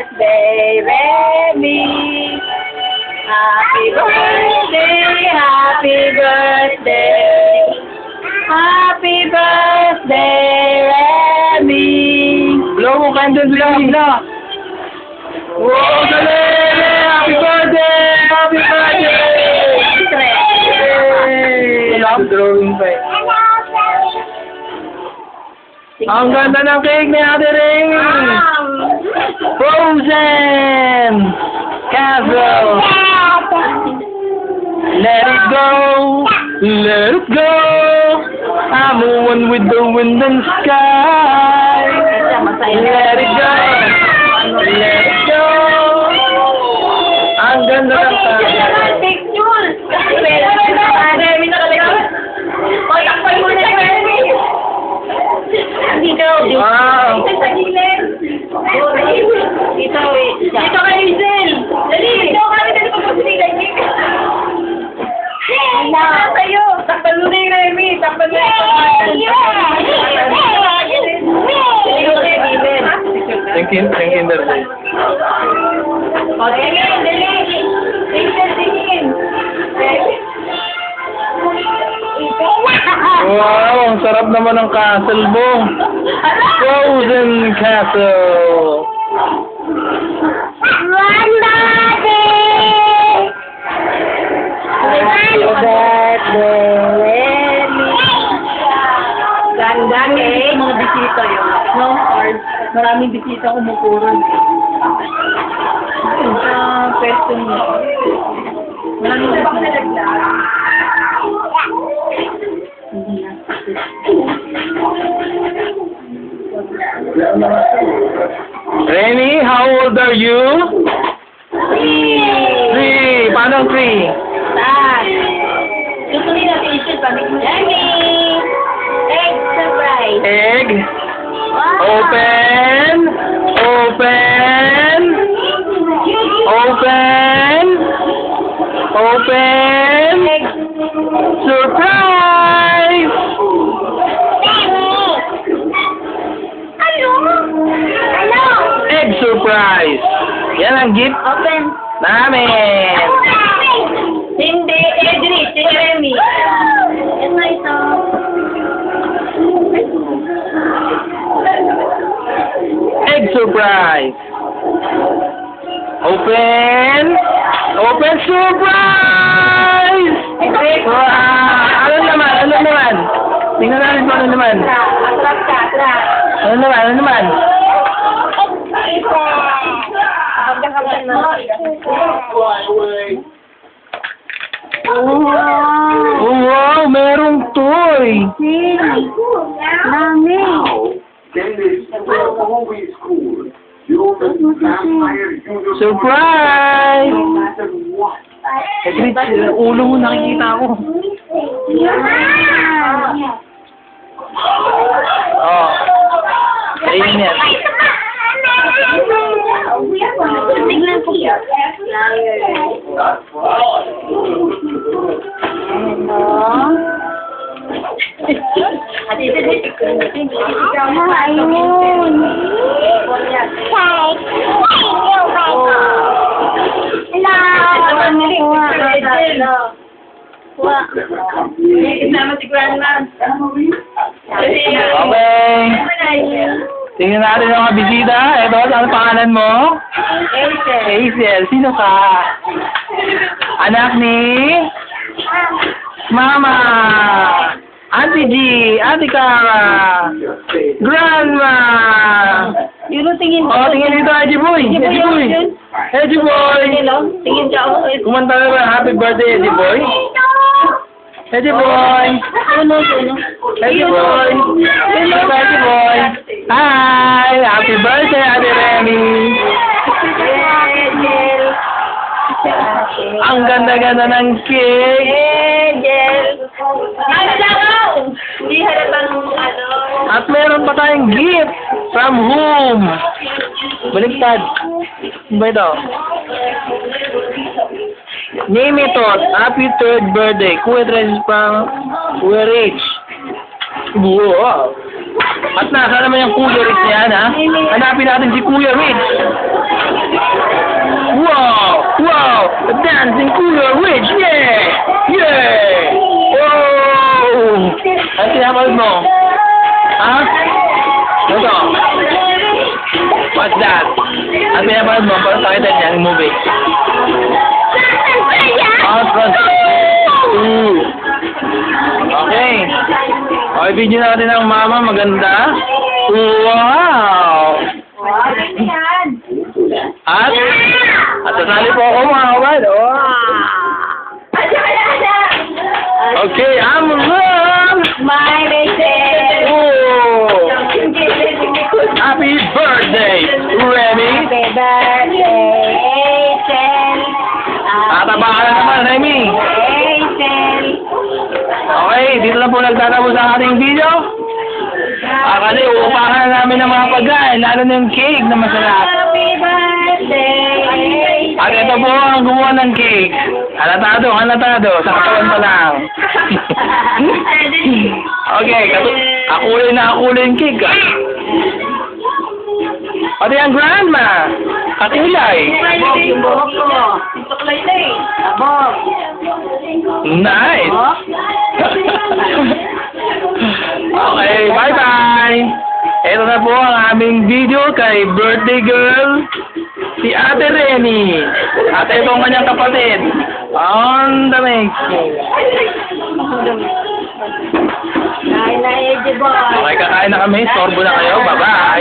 birthday, Remy. Happy birthday, happy birthday. Happy birthday, Remy. Blow mo candle, blow. Wow, dali! Happy birthday! Happy birthday! Yay! Drawing pa eh. Ang ganda ng cake ni Ate Ring! Frozen! Castle! Let it go! Let it go! I'm the one with the wind and sky! Let it go! Let it go! Ang ganda ng cake! Picture! Remy nakalagay. O, takpan mo na Remy. Dito, Wow! sa gilid. Dito, dito ka, Hazel. Dali, dito ka, dali pagpapasili kay Nick. Tayo, takpan mo na yung Remy. Takpan mo na Thank you, Darby. O, dali, dali. Hazel, tingin. Wow, ang sarap naman ng castle mo. Frozen Castle. Happy birthday, Remy. Ganda eh. Mga bisita yun. No? Or maraming bisita kumukuron. Sa pwesto niyo. Maraming bisita. Remy, how old are you? 3. Paano ang 3? Saan? Tutuloy natin ito. Pamit mo. Remy! Egg surprise. Egg. Wow! Open. Open. Open. Open. Egg. Surprise! Ano? Egg surprise! Yan ang gift Open. namin! Hindi, Edric, si Remy. Yan na ito. Egg surprise! Open! Open surprise! Wow! Ano naman? Ano naman? Tingnan natin kung ano naman. Atras ka, atras. Ano naman? Ano naman? Kapag mo. Oh, wow! Merong toy! Dami. Surprise! Edwin, ulo mo nakikita ko. Oh. Ayun yan. Tignan ko siya. Ate, ayun. Isama si Grandma. Okay. Tingnan natin ang mga bisita. Ito, ano pangalan mo? Hazel. Sino ka? Anak ni? Mama. Auntie G. Auntie Cara. Grandma. Yun, tingin ko. Oh, tingin dito, Edgy Boy. Edgy Boy. Edgy Boy. Tingin ka ako. Kumanta ka ba? Happy birthday, Edgy Boy. Edgy Boy. Ano? Edgy Boy. Edgy Boy. Hi! Happy birthday, Ate Remy. Ang ganda-ganda ng cake. Ano lang? Hindi halatang ano. At meron pa tayong gift from whom? Baliktad. Ano ba ito? Name it all. Happy 3rd birthday. Kuya Tres from Kuya Rich. Wow. At nasa naman yung Kuya Rich niyan, ha? Hanapin natin si Kuya Rich. Ano sinapanood mo? Ha? Ito. What's that? Ano pinapanood mo? Para sa kita niya, yung movie. Ah, front. Ooh. Okay. Okay, video natin ng mama. Maganda. Wow! At sasali po ako mga kabad. Okay, I'm love! Oh! Happy birthday, Remy! Tataba ka na naman, Remy! Okay, dito na po nagtatapos ang ating video. Kasi uupahan na namin ng mga pagkain, lalo na yung cake na masarap. At ito po ang gumawa ng cake. Halatado, sa katawan pa lang. Okay, akulay na akulay yung cake. Pati ang grandma, kakulay. Yung buhok ko. Tuklay na eh. Abog. Nice. Okay, bye-bye. Ito na po ang aming video kay birthday girl, si Ate Remy. At ito ang kanyang kapatid. On the making. Kain na eh, di ba? Okay, kakain na kami. Sorbo na kayo. Bye-bye.